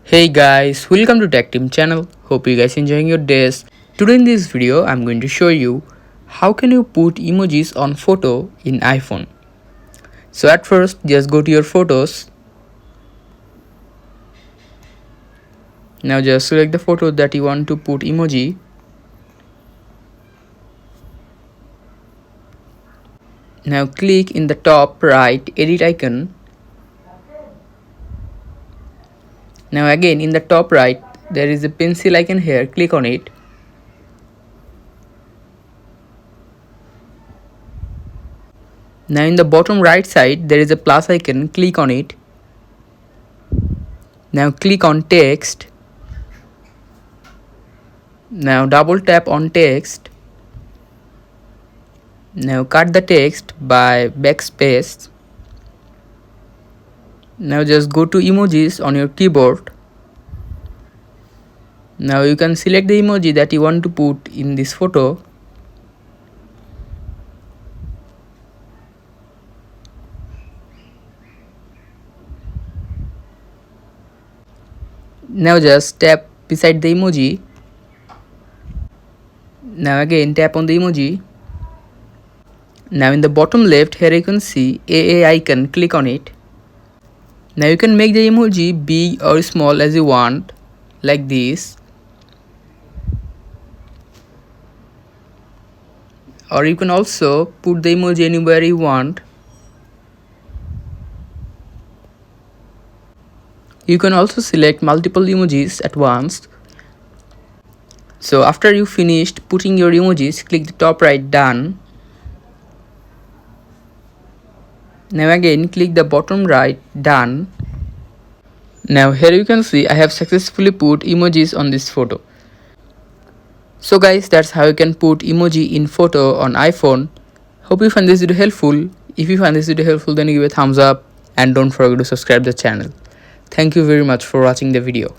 Hey guys, welcome to Tech Team channel. Hope you guys enjoying your days. Today in this video, I'm going to show you how can you put emojis on photo in iPhone. So at first, just go to your photos. Now just select the photo that you want to put emoji. Now click in the top right edit icon. Now again in the top right, there is a pencil icon here, click on it. Now in the bottom right side, there is a plus icon, click on it. Now click on text. Now double tap on text. Now cut the text by backspace. Now just go to emojis on your keyboard. Now you can select the emoji that you want to put in this photo. Now just tap beside the emoji. Now again tap on the emoji. Now in the bottom left here you can see AA icon, click on it. Now you can make the emoji big or small as you want, like this. Or you can also put the emoji anywhere you want. You can also select multiple emojis at once. So after you finished putting your emojis, click the top right done. Now again click the bottom right done. Now here you can see I have successfully put emojis on this photo. So guys, that's how you can put emoji in photo on iPhone. Hope you find this video helpful. If you find this video helpful, then give a thumbs up and don't forget to subscribe the channel. Thank you very much for watching the video.